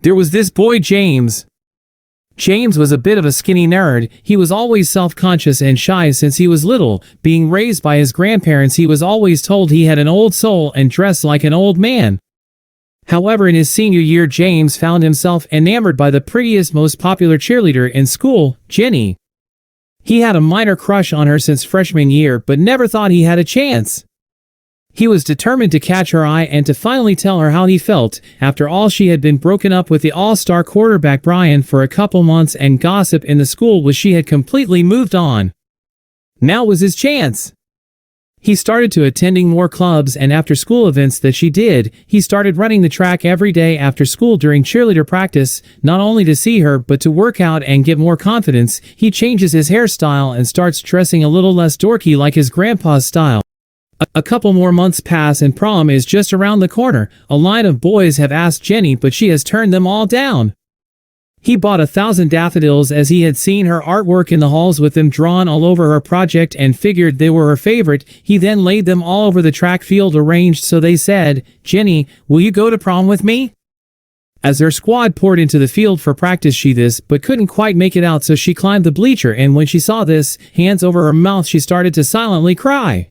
There was this boy James. James was a bit of a skinny nerd. He was always self-conscious and shy since he was little. Being raised by his grandparents, he was always told he had an old soul and dressed like an old man. However, in his senior year, James found himself enamored by the prettiest, most popular cheerleader in school, Jenny. He had a minor crush on her since freshman year, but never thought he had a chance. He was determined to catch her eye and to finally tell her how he felt. After all, she had been broken up with the all-star quarterback Brian for a couple months, and gossip in the school was she had completely moved on. Now was his chance. He started to attending more clubs and after-school events that she did. He started running the track every day after school during cheerleader practice, not only to see her but to work out and get more confidence. He changes his hairstyle and starts dressing a little less dorky like his grandpa's style. A couple more months pass and prom is just around the corner. A line of boys have asked Jenny, but she has turned them all down. He bought 1,000 daffodils as he had seen her artwork in the halls with them drawn all over her project and figured they were her favorite. He then laid them all over the track field arranged so they said, "Jenny, will you go to prom with me?" As their squad poured into the field for practice, she but couldn't quite make it out, so she climbed the bleacher, and when she saw this, hands over her mouth, she started to silently cry.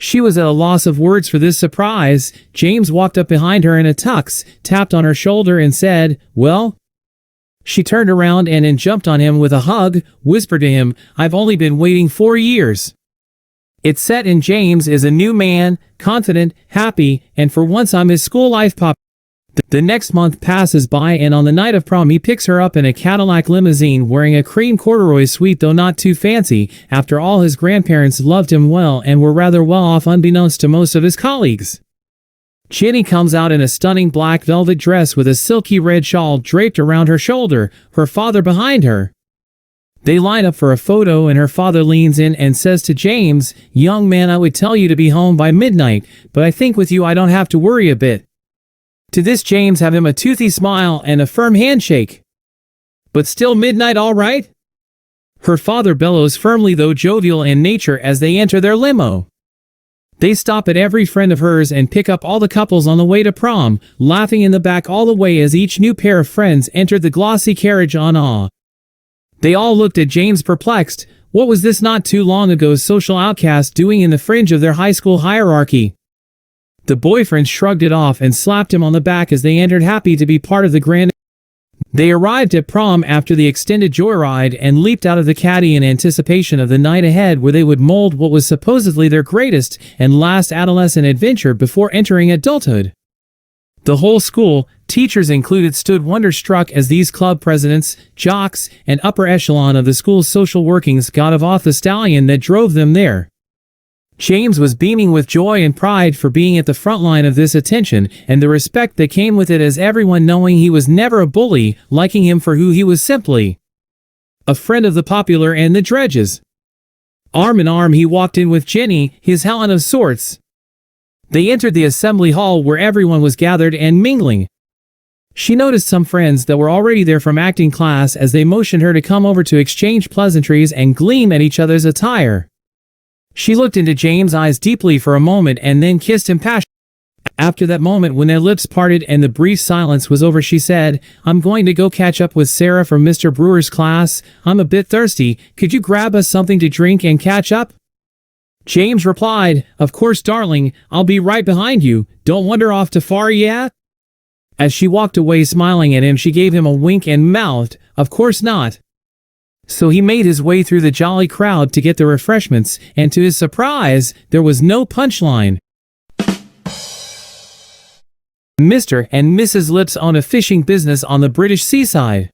She was at a loss of words for this surprise. James walked up behind her in a tux, tapped on her shoulder and said, "Well?" She turned around and then jumped on him with a hug, whispered to him, "I've only been waiting 4 years." It's set in James is a new man, confident, happy, and for once I'm his school life pop. The next month passes by, and on the night of prom he picks her up in a Cadillac limousine wearing a cream corduroy suite, though not too fancy. After all, his grandparents loved him well and were rather well off unbeknownst to most of his colleagues. Jenny comes out in a stunning black velvet dress with a silky red shawl draped around her shoulder, her father behind her. They line up for a photo, and her father leans in and says to James, "Young man, I would tell you to be home by midnight, but I think with you I don't have to worry a bit." To this, James have him a toothy smile and a firm handshake. "But still midnight all right?" Her father bellows, firmly though jovial in nature, as they enter their limo. They stop at every friend of hers and pick up all the couples on the way to prom, laughing in the back all the way as each new pair of friends entered the glossy carriage en awe. They all looked at James perplexed. What was this not too long ago's social outcast doing in the fringe of their high school hierarchy? The boyfriend shrugged it off and slapped him on the back as they entered, happy to be part of the grand. They arrived at prom after the extended joyride and leaped out of the caddy in anticipation of the night ahead, where they would mold what was supposedly their greatest and last adolescent adventure before entering adulthood. The whole school, teachers included, stood wonderstruck as these club presidents, jocks, and upper echelon of the school's social workings got off the stallion that drove them there. James was beaming with joy and pride for being at the front line of this attention, and the respect that came with it, as everyone knowing he was never a bully, liking him for who he was, simply a friend of the popular and the dredges. Arm in arm he walked in with Jenny, his Helen of sorts. They entered the assembly hall where everyone was gathered and mingling. She noticed some friends that were already there from acting class as they motioned her to come over to exchange pleasantries and gleam at each other's attire. She looked into James' eyes deeply for a moment and then kissed him passionately. After that moment, when their lips parted and the brief silence was over, she said, "I'm going to go catch up with Sarah from Mr. Brewer's class. I'm a bit thirsty. Could you grab us something to drink and catch up?" James replied, "Of course, darling. I'll be right behind you. Don't wander off too far yet." As she walked away smiling at him, she gave him a wink and mouthed, "Of course not." So he made his way through the jolly crowd to get the refreshments, and to his surprise, there was no punchline. Mr. and Mrs. Lips own a fishing business on the British seaside.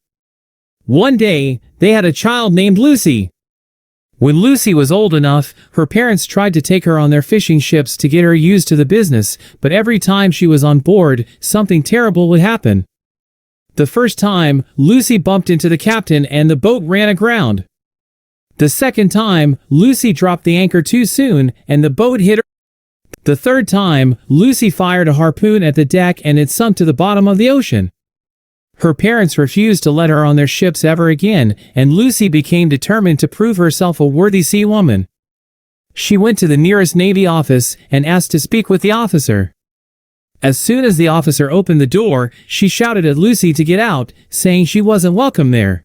One day, they had a child named Lucy. When Lucy was old enough, her parents tried to take her on their fishing ships to get her used to the business, but every time she was on board, something terrible would happen. The first time, Lucy bumped into the captain and the boat ran aground. The second time, Lucy dropped the anchor too soon and the boat hit her. The third time, Lucy fired a harpoon at the deck and it sunk to the bottom of the ocean. Her parents refused to let her on their ships ever again, and Lucy became determined to prove herself a worthy sea woman. She went to the nearest Navy office and asked to speak with the officer. As soon as the officer opened the door, she shouted at Lucy to get out, saying she wasn't welcome there.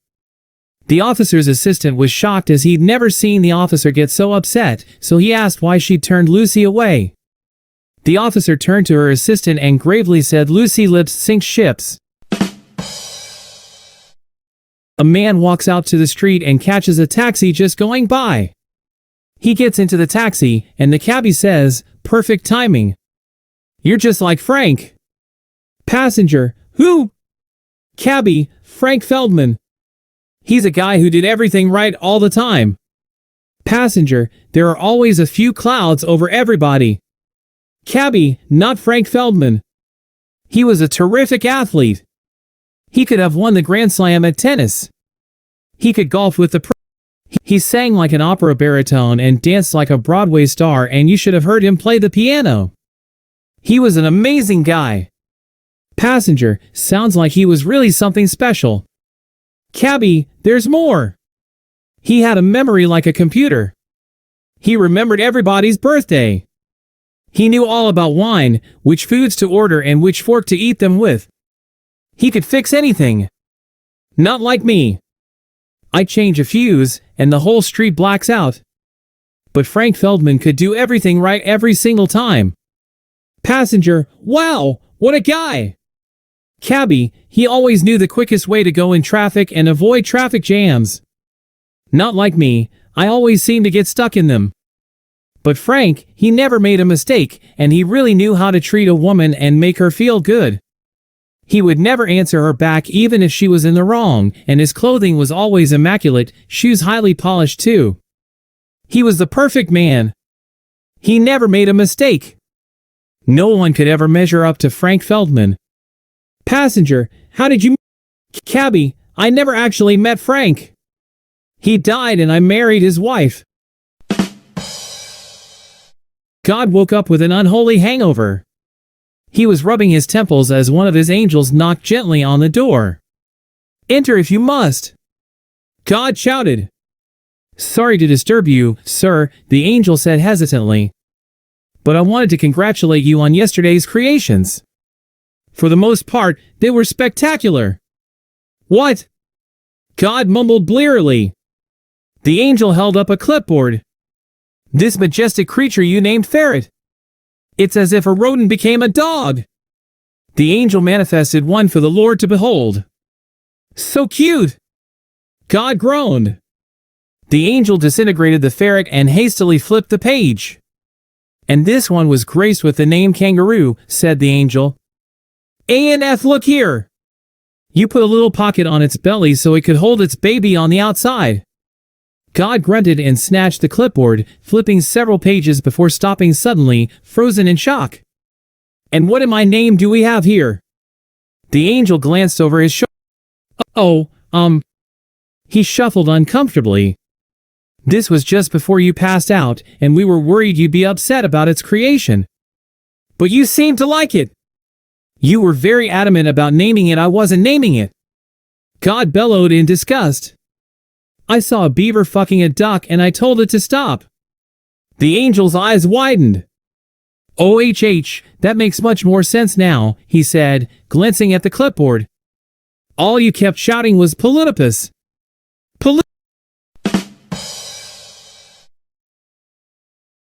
The officer's assistant was shocked as he'd never seen the officer get so upset, so he asked why she'd turned Lucy away. The officer turned to her assistant and gravely said Lucy lips sink ships. A man walks out to the street and catches a taxi just going by. He gets into the taxi, and the cabbie says, "Perfect timing. You're just like Frank." Passenger, "Who?" Cabbie, "Frank Feldman. He's a guy who did everything right all the time." Passenger, "There are always a few clouds over everybody." Cabbie, "Not Frank Feldman. He was a terrific athlete. He could have won the Grand Slam at tennis. He could golf with the He sang like an opera baritone and danced like a Broadway star, and you should have heard him play the piano. He was an amazing guy." Passenger, "Sounds like he was really something special." Cabbie, "There's more. He had a memory like a computer. He remembered everybody's birthday. He knew all about wine, which foods to order and which fork to eat them with. He could fix anything. Not like me. I change a fuse, and the whole street blacks out. But Frank Feldman could do everything right every single time." Passenger, "Wow, what a guy." Cabbie, "He always knew the quickest way to go in traffic and avoid traffic jams. Not like me, I always seem to get stuck in them. But Frank, he never made a mistake, and he really knew how to treat a woman and make her feel good. He would never answer her back even if she was in the wrong, and his clothing was always immaculate, shoes highly polished too. He was the perfect man. He never made a mistake. No one could ever measure up to Frank Feldman." Passenger, "How did you?" Cabbie, "I never actually met Frank. He died and I married his wife." God woke up with an unholy hangover. He was rubbing his temples as one of his angels knocked gently on the door. "Enter if you must." God shouted. "Sorry to disturb you, sir," the angel said hesitantly. "But I wanted to congratulate you on yesterday's creations. For the most part, they were spectacular." "What?" God mumbled blearily. The angel held up a clipboard. "This majestic creature you named Ferret. It's as if a rodent became a dog." The angel manifested one for the Lord to behold. "So cute!" God groaned. The angel disintegrated the ferret and hastily flipped the page. "And this one was graced with the name Kangaroo," said the angel. "ANF, look here! You put a little pocket on its belly so it could hold its baby on the outside." God grunted and snatched the clipboard, flipping several pages before stopping suddenly, frozen in shock. "And what in my name do we have here?" The angel glanced over his shoulder. He shuffled uncomfortably. "This was just before you passed out, and we were worried you'd be upset about its creation. But you seemed to like it. You were very adamant about naming it. I wasn't naming it." God bellowed in disgust. "I saw a beaver fucking a duck and I told it to stop." The angel's eyes widened. "OHH, that makes much more sense now," he said, glancing at the clipboard. "All you kept shouting was Polytopus."